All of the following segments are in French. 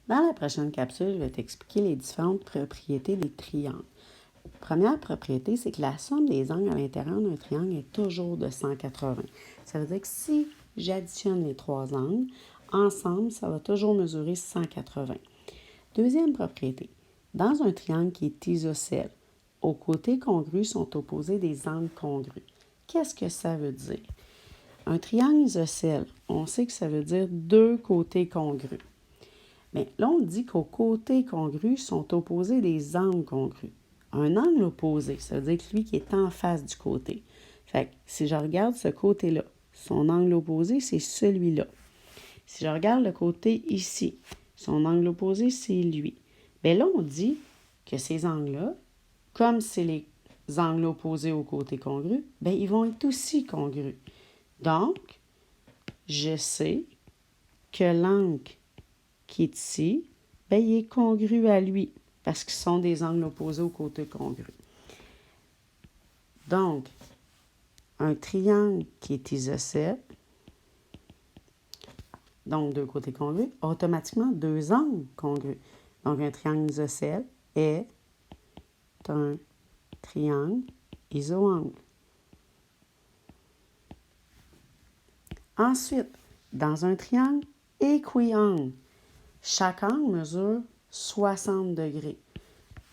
Dans la prochaine capsule, je vais t'expliquer les différentes propriétés des triangles. Première propriété, c'est que la somme des angles à l'intérieur d'un triangle est toujours de 180. Ça veut dire que si j'additionne les trois angles, ensemble, ça va toujours mesurer 180. Deuxième propriété, dans un triangle qui est isocèle, aux côtés congrus sont opposés des angles congrus. Qu'est-ce que ça veut dire? Un triangle isocèle, on sait que ça veut dire deux côtés congrus. Mais là, on dit qu'aux côtés congrus sont opposés des angles congrus. Un angle opposé, ça veut dire que lui qui est en face du côté. Fait que si je regarde ce côté-là, son angle opposé, c'est celui-là. Si je regarde le côté ici, son angle opposé, c'est lui. Bien là, on dit que ces angles-là, comme c'est les angles opposés aux côtés congrus, bien, ils vont être aussi congrus. Donc, je sais que l'angle qui est ici, bien, il est congru à lui, parce qu'ils sont des angles opposés aux côtés congrus. Donc, un triangle qui est isocèle, donc deux côtés congrus, automatiquement deux angles congrus. Donc, un triangle isocèle est un triangle isoangle. Ensuite, dans un triangle équiangle, chaque angle mesure 60 degrés.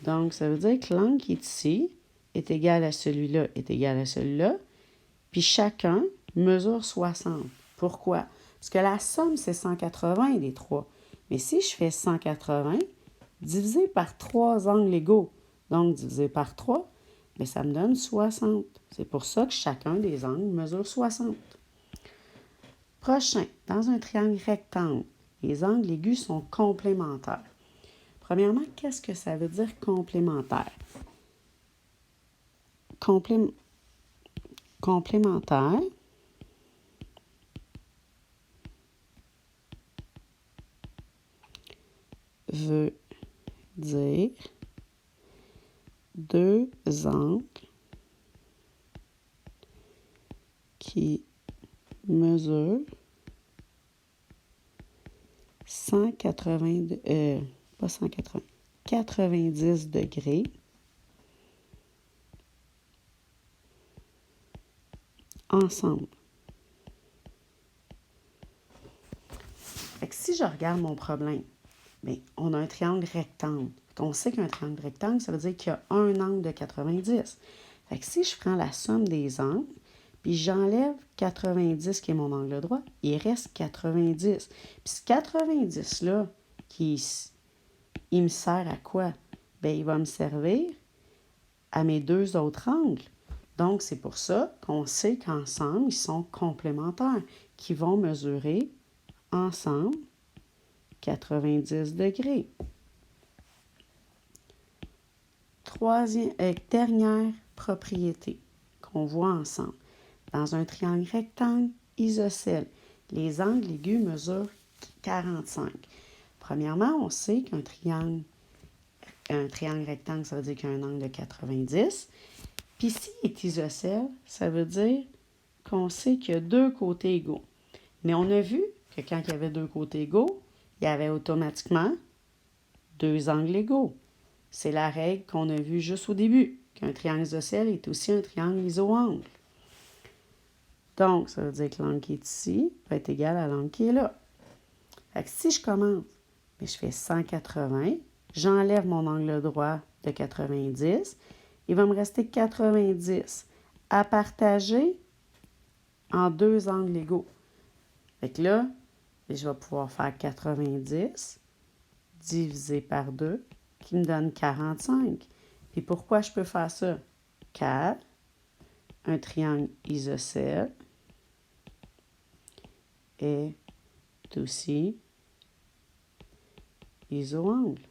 Donc, ça veut dire que l'angle qui est ici est égal à celui-là, est égal à celui-là, puis chacun mesure 60. Pourquoi? Parce que la somme, c'est 180 des trois. Mais si je fais 180 divisé par trois angles égaux, donc divisé par 3, bien, ça me donne 60. C'est pour ça que chacun des angles mesure 60. Prochain, dans un triangle rectangle, les angles aigus sont complémentaires. Premièrement, qu'est-ce que ça veut dire complémentaire? Complémentaire veut dire deux angles qui mesurent 90 degrés ensemble. Fait que si je regarde mon problème, bien, on a un triangle rectangle. On sait qu'un triangle rectangle, ça veut dire qu'il y a un angle de 90. Fait que si je prends la somme des angles, puis j'enlève 90 qui est mon angle droit, il reste 90. Puis ce 90-là, il me sert à quoi? Bien, il va me servir à mes deux autres angles. Donc, c'est pour ça qu'on sait qu'ensemble, ils sont complémentaires, qui vont mesurer ensemble 90 degrés. Dernière propriété qu'on voit ensemble. Dans un triangle rectangle isocèle, les angles aigus mesurent 45. Premièrement, on sait qu'un triangle rectangle, ça veut dire qu'il y a un angle de 90. Puis s'il est isocèle, ça veut dire qu'on sait qu'il y a deux côtés égaux. Mais on a vu que quand il y avait deux côtés égaux, il y avait automatiquement deux angles égaux. C'est la règle qu'on a vue juste au début, qu'un triangle isocèle est aussi un triangle isoangle. Donc, ça veut dire que l'angle qui est ici va être égal à l'angle qui est là. Fait que si je commence, je fais 180, j'enlève mon angle droit de 90, il va me rester 90 à partager en deux angles égaux. Fait que là, je vais pouvoir faire 90 divisé par 2, qui me donne 45. Puis pourquoi je peux faire ça? Car un triangle isocèle est aussi isoangle.